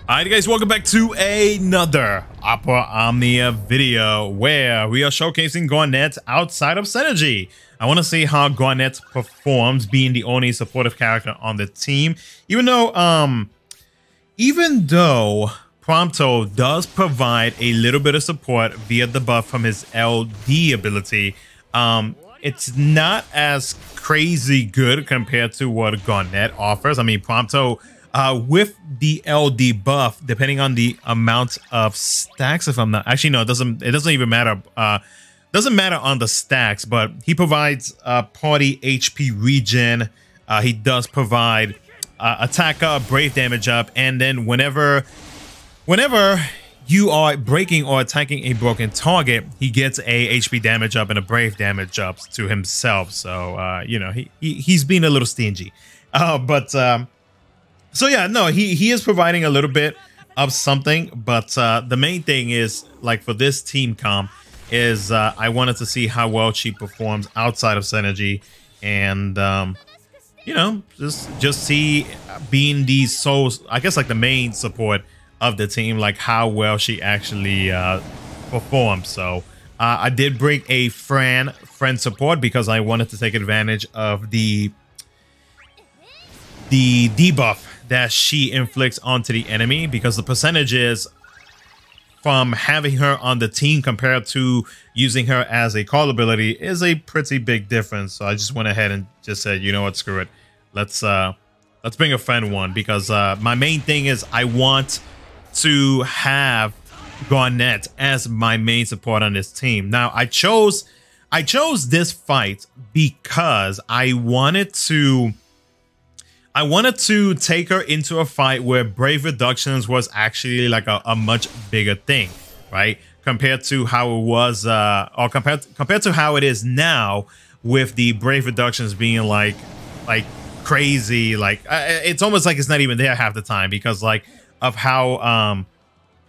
Alright guys, welcome back to another Opera Omnia video where we are showcasing Garnet outside of Synergy. I want to see how Garnet performs being the only supportive character on the team. Even though Prompto does provide a little bit of support via the buff from his LD ability, it's not as crazy good compared to what Garnet offers. I mean, Prompto with the LD buff, depending on the amount of stacks, if I'm not actually no, it doesn't even matter. Doesn't matter on the stacks, but he provides party HP regen. He does provide attack up, brave damage up, and then whenever you are breaking or attacking a broken target, he gets a HP damage up and a brave damage up to himself. So you know, he's being a little stingy, so yeah, no, he is providing a little bit of something, but the main thing is, like, for this team comp is I wanted to see how well she performs outside of Synergy, and you know, just see being the sole, I guess, like the main support of the team, like how well she actually performs. So I did bring a friend support because I wanted to take advantage of the debuff that she inflicts onto the enemy, because the percentages from having her on the team compared to using her as a call ability is a pretty big difference. So I just went ahead and just said, you know what, screw it, let's bring a friend one, because my main thing is I want to have Garnet as my main support on this team. Now I chose this fight because I wanted to take her into a fight where brave reductions was actually like a much bigger thing, right? Compared to how it was, or compared to how it is now, with the brave reductions being like crazy. Like it's almost like it's not even there half the time, because like of how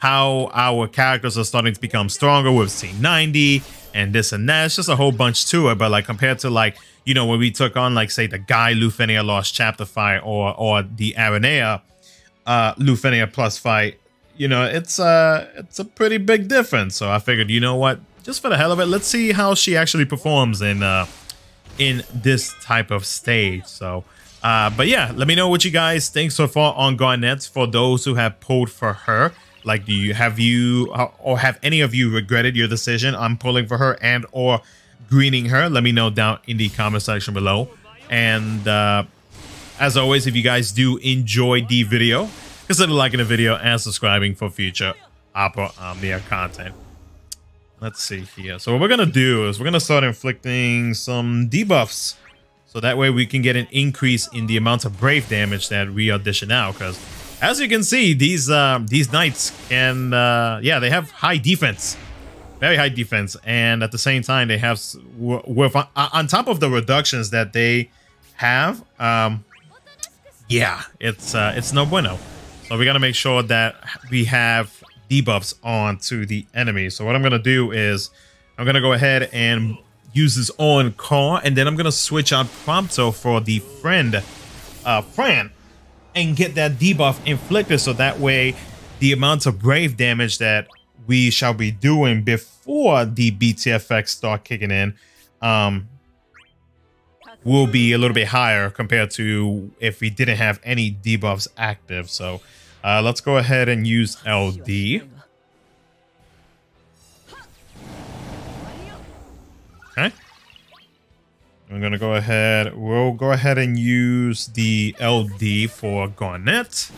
our characters are starting to become stronger with C90 and this and that. It's just a whole bunch to it. But like compared to, like, you know, when we took on, like, say, the Guy Lufenia Lost Chapter fight or the Aranea Lufenia Plus fight, you know, it's a pretty big difference. So I figured, you know what, just for the hell of it, let's see how she actually performs in this type of stage. So but yeah, let me know what you guys think so far on Garnet. For those who have pulled for her, like, have any of you regretted your decision on pulling for her and or greening her? Let me know down in the comment section below. And as always, if you guys do enjoy the video, consider liking the video and subscribing for future Opera Omnia content. Let's see here. So what we're gonna do is we're gonna start inflicting some debuffs, so that way we can get an increase in the amount of brave damage that we are dishing out. Because as you can see, these knights can yeah, they have high defense. Very high defense, and at the same time they have, with on top of the reductions that they have, yeah, it's no bueno. So we got to make sure that we have debuffs on to the enemy. So what I'm gonna do is I'm gonna go ahead and use his own car, and then I'm gonna switch out Prompto for the friend Fran, and get that debuff inflicted, so that way the amount of brave damage that we shall be doing before the BTFX start kicking in will be a little bit higher compared to if we didn't have any debuffs active. So let's go ahead and use LD. Okay, I'm gonna go ahead, we'll go ahead and use the LD for Garnet.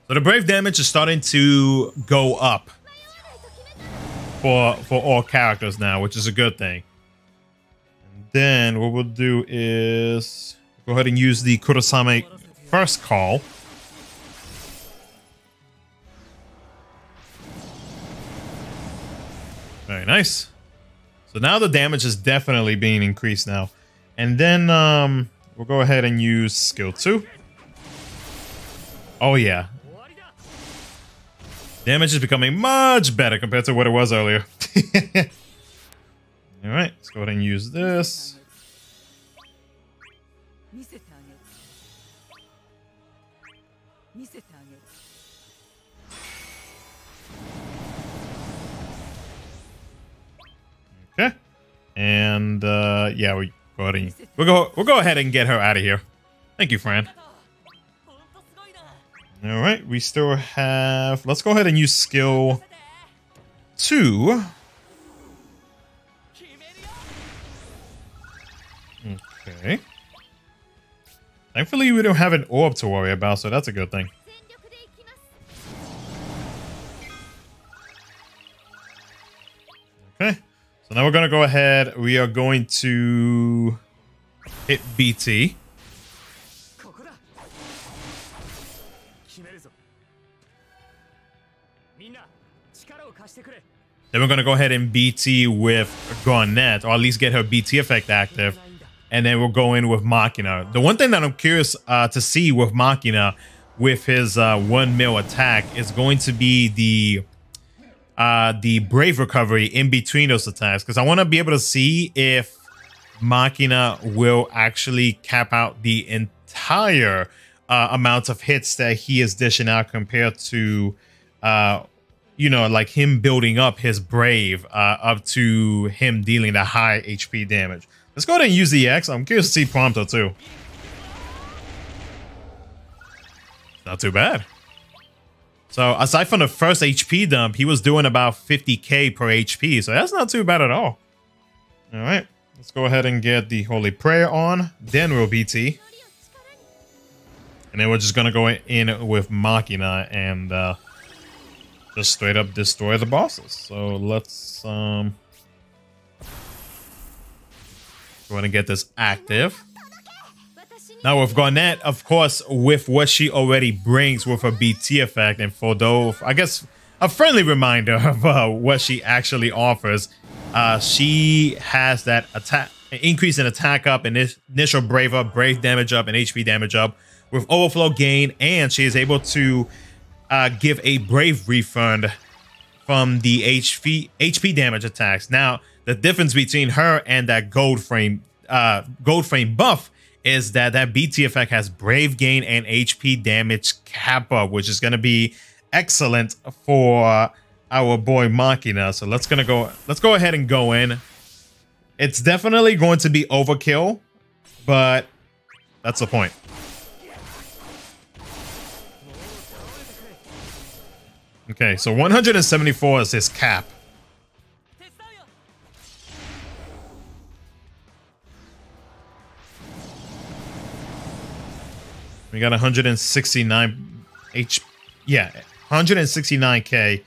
So the brave damage is starting to go up for all characters now, which is a good thing. And then what we'll do is go ahead and use the Kurosame first call. Very nice. So now the damage is definitely being increased now. And then we'll go ahead and use skill 2. Oh yeah. Damage is becoming much better compared to what it was earlier. All right, let's go ahead and use this. Okay. And yeah, we'll go ahead and get her out of here. Thank you, Fran. All right, we still have. Let's go ahead and use skill 2. Okay. Thankfully, we don't have an orb to worry about, so that's a good thing. Okay. So now we're going to go ahead. We are going to hit BT. Then we're going to go ahead and BT with Garnet, or at least get her BT effect active. And then we'll go in with Machina. The one thing that I'm curious to see with Machina, with his 1 mil attack, is going to be the Brave recovery in between those attacks. Because I want to be able to see if Machina will actually cap out the entire amount of hits that he is dishing out compared to... you know, like him building up his Brave up to him dealing the high HP damage. Let's go ahead and use the X. I'm curious to see Prompto too. Not too bad. So aside from the first HP dump, he was doing about 50k per HP. So that's not too bad at all. All right, let's go ahead and get the Holy Prayer on. Then we'll BT. And then we're just going to go in with Machina and... just straight up destroy the bosses. So let's go ahead and get this active. Now with Garnet, of course, with what she already brings with her BT effect, and for those, I guess, a friendly reminder of what she actually offers, she has that attack increase in attack up, and initial Brave up, Brave damage up, and HP damage up with overflow gain, and she is able to give a Brave refund from the HP damage attacks. Now, the difference between her and that gold frame buff is that BT effect has Brave gain and HP damage cap up, which is going to be excellent for our boy Machina. So let's go ahead and go in. It's definitely going to be overkill, but that's the point. Okay, so 174 is his cap. We got 169 yeah, 169k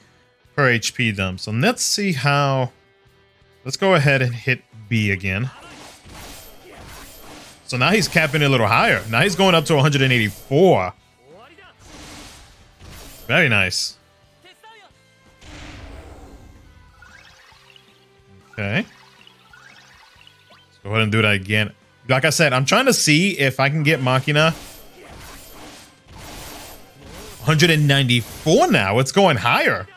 per HP dump. So let's see how. Let's go ahead and hit B again. So now he's capping a little higher. Now he's going up to 184. Very nice. Okay. Let's go ahead and do that again. Like I said, I'm trying to see if I can get Machina. 194 now. It's going higher.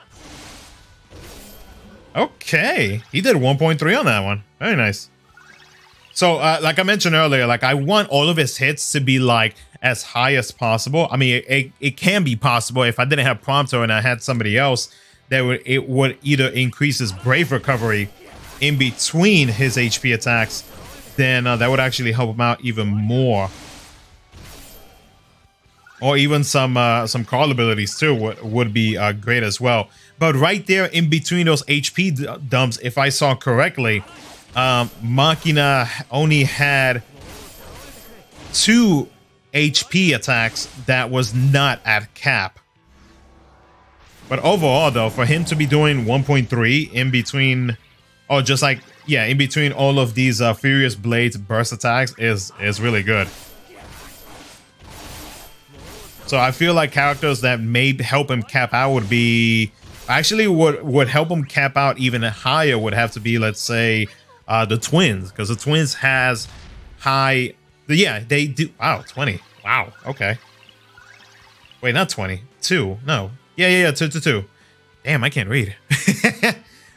Okay. He did 1.3 on that one. Very nice. So, like I mentioned earlier, like I want all of his hits to be like as high as possible. I mean, it can be possible if I didn't have Prompto and I had somebody else that it would either increase his Brave recovery in between his HP attacks, then that would actually help him out even more. Or even some call abilities too would be great as well. But right there in between those HP dumps, if I saw correctly, Machina only had 2 HP attacks that was not at cap. But overall, though, for him to be doing 1.3 in between, or just like, yeah, in between all of these Furious Blades burst attacks is really good. So I feel like characters that may help him cap out would be, actually would help him cap out even higher would have to be, let's say, the Twins, because the Twins has high, yeah, they do. Wow, 20. Wow, okay. Wait, not 20. 2. No. Yeah, 2. Damn, I can't read.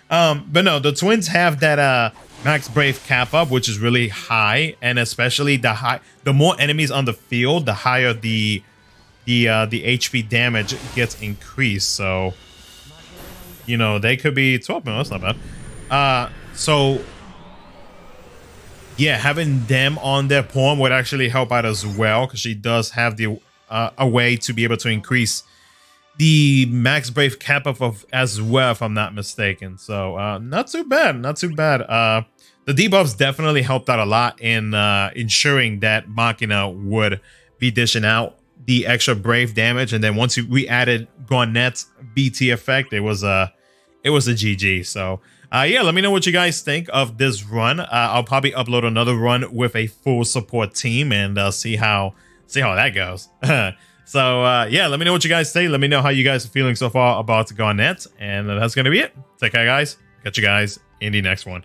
But no, the Twins have that Max Brave cap up, which is really high, and especially the more enemies on the field, the higher the the HP damage gets increased. So, you know, they could be 12 mil. That's not bad. So yeah, having them on their pawn would actually help out as well, because she does have the a way to be able to increase the max brave cap of as well, if I'm not mistaken. So not too bad, not too bad. The debuffs definitely helped out a lot in ensuring that Machina would be dishing out the extra brave damage, and then once we added Garnet's BT effect, it was a GG. So yeah, let me know what you guys think of this run. I'll probably upload another run with a full support team and see how that goes. So yeah, let me know what you guys think. Let me know how you guys are feeling so far about Garnet, and that's gonna be it. Take care, guys. Catch you guys in the next one.